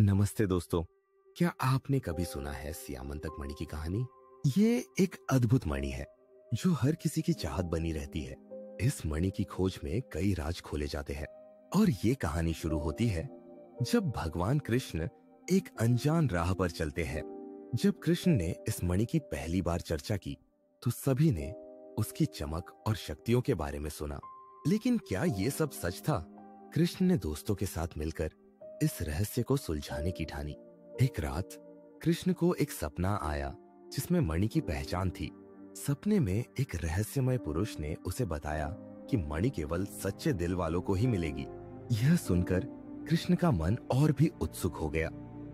नमस्ते दोस्तों। क्या आपने कभी सुना है सियामंतक मणि की कहानी? ये एक अद्भुत मणि है जो हर किसी की चाहत बनी रहती है। इस मणि की खोज में कई राज खोले जाते हैं और ये कहानी शुरू होती है जब भगवान कृष्ण एक अनजान राह पर चलते हैं। जब कृष्ण ने इस मणि की पहली बार चर्चा की तो सभी ने उसकी चमक और शक्तियों के बारे में सुना, लेकिन क्या ये सब सच था? कृष्ण ने दोस्तों के साथ मिलकर इस रहस्य को सुलझाने की ठानी। एक रात कृष्ण को एक सपना आया जिसमें मणि की पहचान थी। सपने में एक रहस्यमय पुरुष ने उसे बताया कि मणि केवल सच्चे दिल वालों को ही मिलेगी। यह सुनकर कृष्ण का मन और भी उत्सुक हो गया।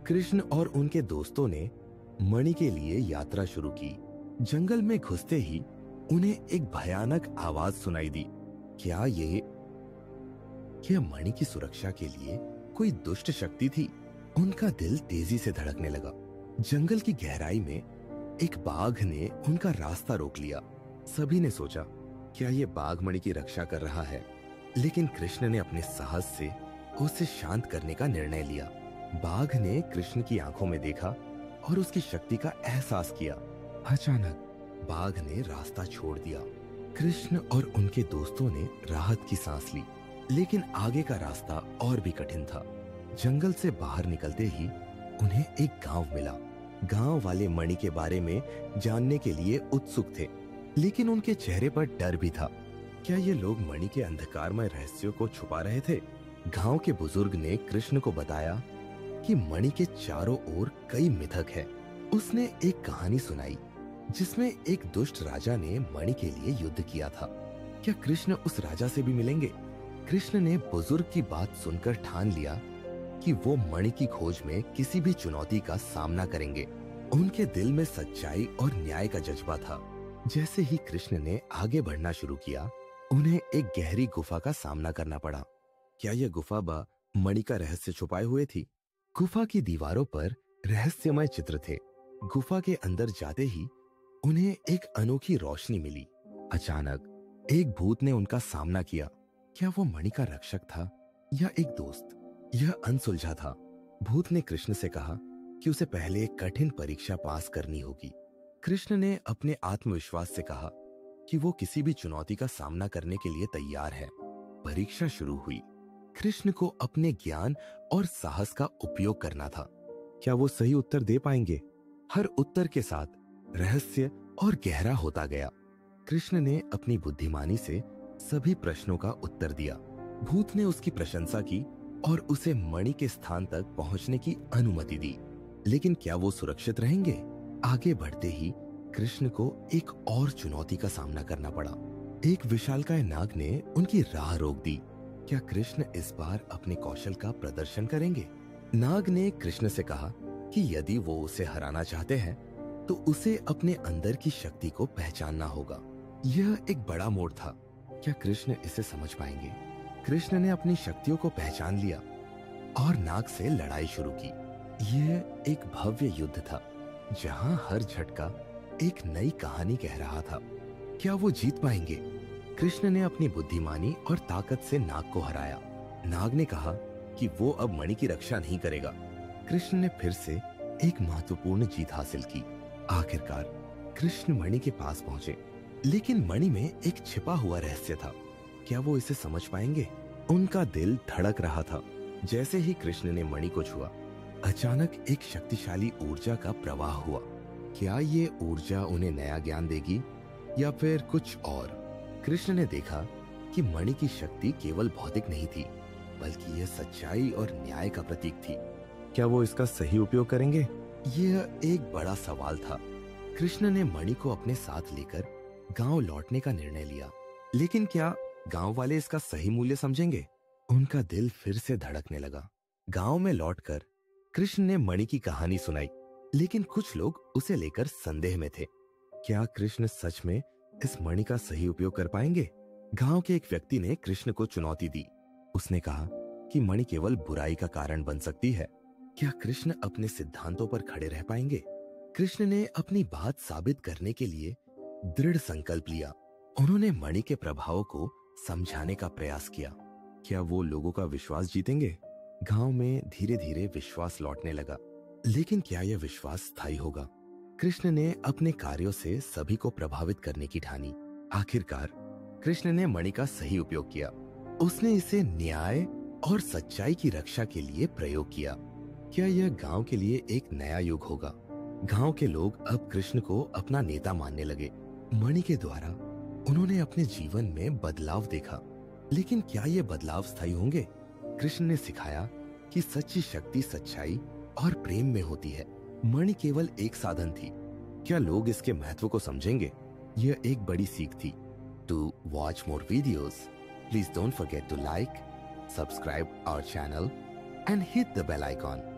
कृष्ण और उनके दोस्तों ने मणि के लिए यात्रा शुरू की। जंगल में घुसते ही उन्हें एक भयानक आवाज सुनाई दी। क्या यह मणि की सुरक्षा के लिए कोई दुष्ट शक्ति थी? उनका दिल तेजी से धड़कने लगा। जंगल की गहराई में एक बाघ ने उनका रास्ता रोक लिया। सभी ने सोचा, क्या ये बाघ मणि की रक्षा कर रहा है? लेकिन कृष्ण ने अपने साहस से उसे शांत करने का निर्णय लिया। बाघ ने कृष्ण की आंखों में देखा और उसकी शक्ति का एहसास किया। अचानक बाघ ने रास्ता छोड़ दिया। कृष्ण और उनके दोस्तों ने राहत की सांस ली, लेकिन आगे का रास्ता और भी कठिन था। जंगल से बाहर निकलते ही उन्हें एक गांव मिला। गांव वाले मणि के बारे में जानने के लिए उत्सुक थे, लेकिन उनके चेहरे पर डर भी था। क्या ये लोग मणि के अंधकारमय रहस्यों को छुपा रहे थे? गांव के बुजुर्ग ने कृष्ण को बताया कि मणि के चारों ओर कई मिथक है। उसने एक कहानी सुनाई जिसमें एक दुष्ट राजा ने मणि के लिए युद्ध किया था। क्या कृष्ण उस राजा से भी मिलेंगे? कृष्ण ने बुजुर्ग की बात सुनकर ठान लिया कि वो मणि की खोज में किसी भी चुनौती का सामना करेंगे। उनके दिल में सच्चाई और न्याय का जज्बा था। जैसे ही कृष्ण ने आगे बढ़ना शुरू किया, उन्हें एक गहरी गुफा का सामना करना पड़ा। क्या यह गुफा मणि का रहस्य छुपाए हुए थी? गुफा की दीवारों पर रहस्यमय चित्र थे। गुफा के अंदर जाते ही उन्हें एक अनोखी रोशनी मिली। अचानक एक भूत ने उनका सामना किया। क्या वो मणि का रक्षक था या एक दोस्त? यह अनसुलझा था। भूत ने कृष्ण से कहा कि उसे पहले एक कठिन परीक्षा पास करनी होगी। कृष्ण ने अपने आत्मविश्वास से कहा कि वो किसी भी चुनौती का सामना करने के लिए तैयार है। परीक्षा शुरू हुई। कृष्ण को अपने ज्ञान और साहस का उपयोग करना था। क्या वो सही उत्तर दे पाएंगे? हर उत्तर के साथ रहस्य और गहरा होता गया। कृष्ण ने अपनी बुद्धिमानी से सभी प्रश्नों का उत्तर दिया। भूत ने उसकी प्रशंसा की और उसे मणि के स्थान तक पहुंचने की अनुमति दी। लेकिन क्या वो सुरक्षित रहेंगे? आगे बढ़ते ही कृष्ण को एक और चुनौती का सामना करना पड़ा। एक विशालकाय नाग ने उनकी राह रोक दी। क्या कृष्ण इस बार अपने कौशल का प्रदर्शन करेंगे? नाग ने कृष्ण से कहा कि यदि वो उसे हराना चाहते हैं तो उसे अपने अंदर की शक्ति को पहचानना होगा। यह एक बड़ा मोड़ था। क्या कृष्ण इसे समझ पाएंगे? कृष्ण ने अपनी शक्तियों को पहचान लिया और नाग से लड़ाई शुरू की। यह एक भव्य युद्ध था जहां हर झटका एक नई कहानी कह रहा था। क्या वो जीत पाएंगे? कृष्ण ने अपनी बुद्धिमानी और ताकत से नाग को हराया। नाग ने कहा कि वो अब मणि की रक्षा नहीं करेगा। कृष्ण ने फिर से एक महत्वपूर्ण जीत हासिल की। आखिरकार कृष्ण मणि के पास पहुंचे, लेकिन मणि में एक छिपा हुआ रहस्य था। क्या वो इसे समझ पाएंगे? उनका दिल धड़क रहा था। जैसे ही कृष्ण ने मणि को छुआ, अचानक एक शक्तिशाली ऊर्जा का प्रवाह हुआ। क्या ये ऊर्जा उन्हें नया ज्ञान देगी या फिर कुछ और? कृष्ण ने देखा कि मणि की शक्ति केवल भौतिक नहीं थी, बल्कि यह सच्चाई और न्याय का प्रतीक थी। क्या वो इसका सही उपयोग करेंगे? यह एक बड़ा सवाल था। कृष्ण ने मणि को अपने साथ लेकर गांव लौटने का निर्णय लिया, लेकिन क्या गांव वाले इसका सही मूल्य समझेंगे? उनका दिल फिर से धड़कने लगा। गांव में लौटकर कृष्ण ने मणि की कहानी सुनाई, लेकिन कुछ लोग उसे लेकर संदेह में थे। क्या कृष्ण सच में इस मणि का सही उपयोग कर पाएंगे? गांव के एक व्यक्ति ने कृष्ण को चुनौती दी। उसने कहा कि मणि केवल बुराई का कारण बन सकती है। क्या कृष्ण अपने सिद्धांतों पर खड़े रह पाएंगे? कृष्ण ने अपनी बात साबित करने के लिए दृढ़ संकल्प लिया। उन्होंने मणि के प्रभाव को समझाने का प्रयास किया। क्या वो लोगों का विश्वास जीतेंगे? गांव में धीरे धीरे विश्वास लौटने लगा। लेकिन क्या यह विश्वास स्थायी होगा? कृष्ण ने अपने कार्यों से सभी को प्रभावित करने की ठानी। आखिरकार कृष्ण ने मणि का सही उपयोग किया। उसने इसे न्याय और सच्चाई की रक्षा के लिए प्रयोग किया। क्या यह गांव के लिए एक नया युग होगा? गांव के लोग अब कृष्ण को अपना नेता मानने लगे। मणि के द्वारा उन्होंने अपने जीवन में बदलाव देखा। लेकिन क्या ये बदलाव स्थायी होंगे? कृष्ण ने सिखाया कि सच्ची शक्ति सच्चाई और प्रेम में होती है। मणि केवल एक साधन थी। क्या लोग इसके महत्व को समझेंगे? यह एक बड़ी सीख थी। To watch more videos, please don't forget to like, subscribe our channel and hit the bell icon.